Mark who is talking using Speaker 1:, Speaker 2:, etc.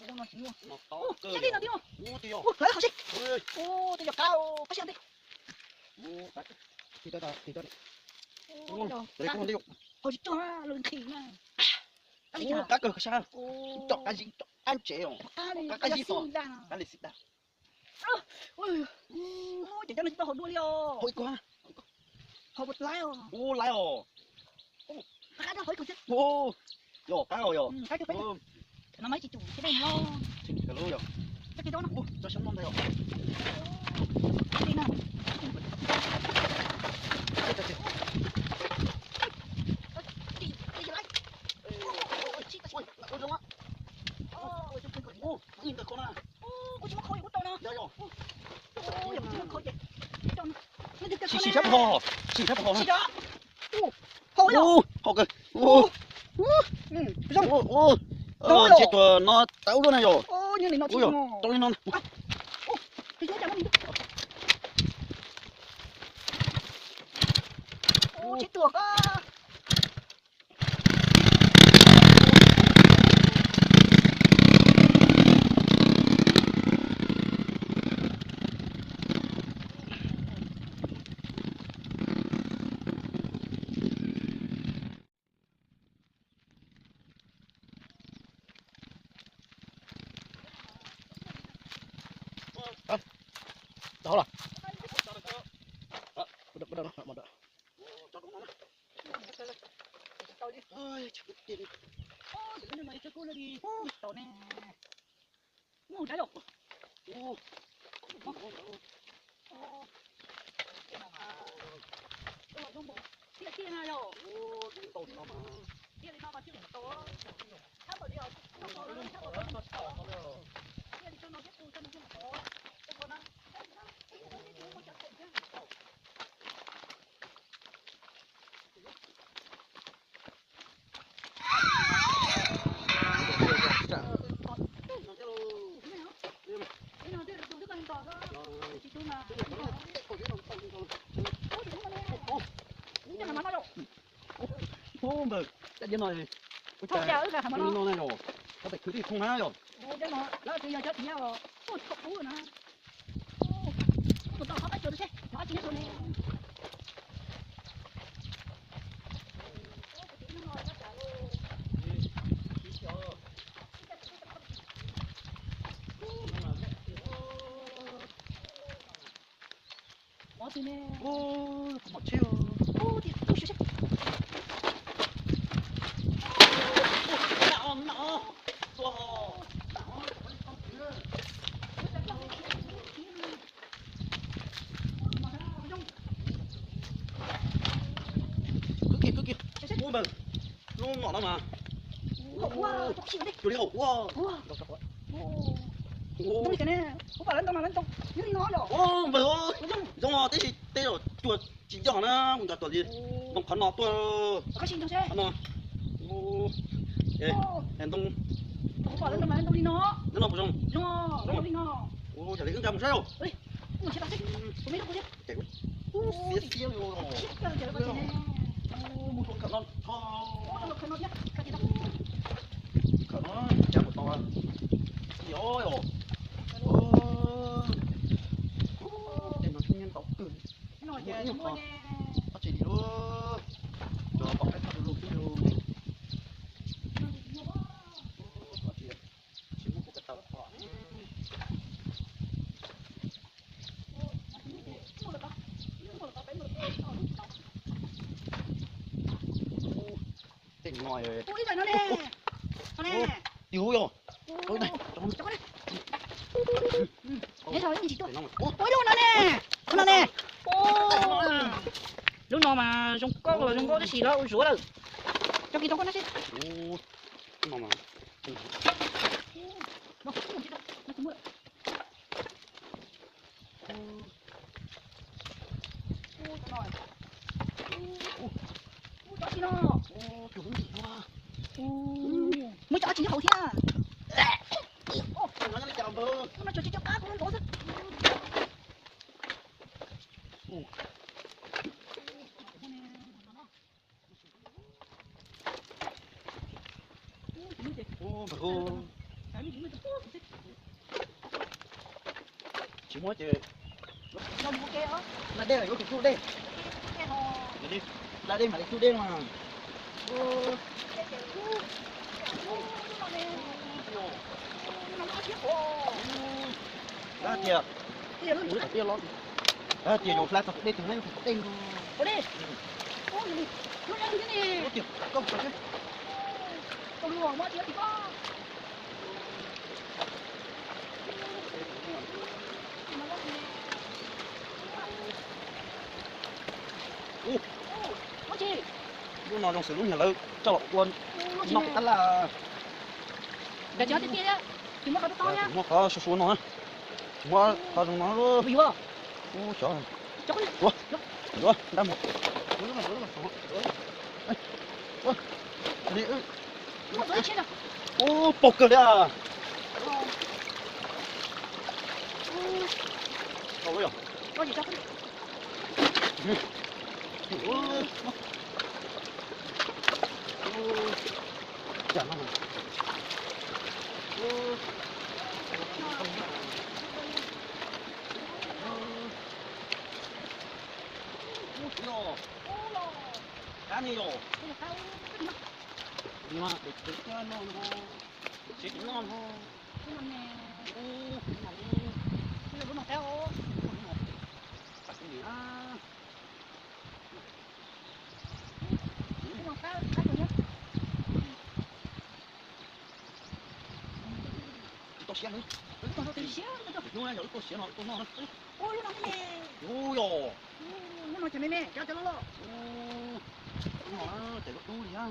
Speaker 1: Đâu mà chịu.
Speaker 2: Nó to cơ.
Speaker 1: Cái gì nào tiêu.
Speaker 2: Ô tiêu.
Speaker 1: Lấy hậu xích.
Speaker 2: Ơi.
Speaker 1: Ô tiêu cao, phát hiện đi.
Speaker 2: Ô tắt. Thì tới.
Speaker 1: Ô đâu.
Speaker 2: Đấy con tiêu.
Speaker 1: Hậu xích cho lên khỉ nha.
Speaker 2: Ô tắt cơ sao? Chọc cái gì? Chọc ăn chế không? Cái gì to? Cái gì xịt đã?
Speaker 1: Ôi. Ôi chỉ cho nó hậu đua liao.
Speaker 2: Hôi quá.
Speaker 1: Hậu một lái rồi.
Speaker 2: Ô lái rồi.
Speaker 1: Cái đó hậu cầu xích.
Speaker 2: Ô. Yo cái rồi yo.
Speaker 1: Cái cái nó mấy chị chủ cái đây lo.
Speaker 2: Cái lối yo.
Speaker 1: Cái đó nó.
Speaker 2: Ô cho sống non đây yo.
Speaker 1: Đi nào.
Speaker 2: Chỉ thấp hò. Chỉ thấp hò.
Speaker 1: Hò
Speaker 2: Ô, hò cơ. Ô. Ô. Chết rồi, nó tấu luôn này rồi.
Speaker 1: Ô, như này nó
Speaker 2: Ôi giời, tôi nó.
Speaker 1: Ô, chết tuộc á.
Speaker 2: Đó là. Bắt đầu. Ôi, chụp tiền.
Speaker 1: Ôi, cái này cho cô là đi. Tao nè. Ngủ trái độc.
Speaker 2: Ô.
Speaker 1: Kia nào rồi?
Speaker 2: Ô, tao nó mà.
Speaker 1: Kia đi bao bao nhiêu một tố. Tháp vào đi rồi. Tháp vào đi. Kia đi cho nó biết cho nó biết một tố. Còn nó.
Speaker 2: Ô, mà. Cái gì này?
Speaker 1: Thôi chờ là thằng nó.
Speaker 2: Nó này rồi. Có phải cứ đi không há rồi.
Speaker 1: Đây mà, đó thì giờ chết nhau rồi. Ôi, khóc búa nè. Tụi tao khó bắt chuột đấy. Nó chỉ chuột này. Nó thì nè.
Speaker 2: Ô, một chiêu.
Speaker 1: Ô, thì không chết.
Speaker 2: Cứ kìa. Ô, mà. Nó ngọt lắm mà.
Speaker 1: Hậu quá, tao chịu đi.
Speaker 2: Chú đi hậu quá.
Speaker 1: Tôi cái này, không phải lên tông, như đi nói rồi.
Speaker 2: Ô, mà ơi. Giống mà, thế rồi, chuột chỉ nhỏ nó, mình đặt tuột gì. Nó khẩn nó tuột.
Speaker 1: Cái gì đâu xe?
Speaker 2: Nó. Ô. Ê, em tông.
Speaker 1: Không phải lên tông đi nó.
Speaker 2: Nó nó không?
Speaker 1: Nó đi nó.
Speaker 2: Ô, chả lấy cái trăm sao?
Speaker 1: Ui, ui chết bác xích. Không biết đâu chết.
Speaker 2: Chạy quá. Ô, xía rồi.
Speaker 1: Chết trời trời bác xích nè.
Speaker 2: Ô, một con khẩn non.
Speaker 1: Ô, nó khẩn non nhá. Cái gì đâu.
Speaker 2: Khẩn nó chả một to. Ôi ồ. Để nó thiên nhiên tóc cử.
Speaker 1: Nó về mua nè.
Speaker 2: Nó chỉ đi luôn. Cho bọc cái thằng lục đi luôn. Chỉ một cái tàu họ. Tỉnh ngoài rồi.
Speaker 1: Ui giời nó nè. Nó nè.
Speaker 2: Yếu rồi. Ôi này,
Speaker 1: cho con đi. Thế rồi gì chị tôi. Ôi đâu nó nè. Nó nè. Ôi. Lúc nào mà dùng có cái gì đó ui rúa đâu. Cho kia đâu có nó chết.
Speaker 2: Ô. Mà.
Speaker 1: Nó không chết đâu. Nó cũng mượn. Ôi trời ơi. Ôi đó chị nó.
Speaker 2: Ô, kiểu gì quá.
Speaker 1: Mới cho chị hậu thế à.
Speaker 2: Ô, nó lại chào bơ.
Speaker 1: Nó cho chị cho cá cũng có rất.
Speaker 2: Ô, chỉ muốn chơi
Speaker 1: Nó mua kia hả?
Speaker 2: là đây là có chút đây
Speaker 1: Cái hồ.
Speaker 2: đi là đây mà chút đây mà
Speaker 1: Cái chú. Nó nè. Nó có chiếc hồ.
Speaker 2: đó kìa
Speaker 1: Kia luôn.
Speaker 2: ui tiền lắm đó kìa dùng flash đây từ đây tiền
Speaker 1: Ở đây. Ôi, nó ăn cái này.
Speaker 2: có tiền công có chứ
Speaker 1: Con luồng mất thì có. Nó chi?
Speaker 2: lúc nào trong sử dụng nhà lớn cho lọ quân nó cái là
Speaker 1: Để cho cái kia nhá. Chúng nó có to nhá.
Speaker 2: nó có số nó nó có dùng nó luôn
Speaker 1: Vì vô.
Speaker 2: ô trời
Speaker 1: Cho cái.
Speaker 2: rồi đâm một đi
Speaker 1: Nó tới chết rồi.
Speaker 2: ô bọc cơ đấy à đâu vậy
Speaker 1: Có gì cho cái.
Speaker 2: chả nó mà cá này rồi đi mà để cho nó chết nó
Speaker 1: Cái này nè. Cái này nó theo. Nó cá rồi nhá.
Speaker 2: to xíu nữa
Speaker 1: Con nó tí xíu nữa.
Speaker 2: đúng rồi to xíu nó to nó
Speaker 1: Ôi nó nè.
Speaker 2: ôi yo
Speaker 1: Nó nói cho mẹ mẹ, cho nó lo.
Speaker 2: nó để nó tu đi ha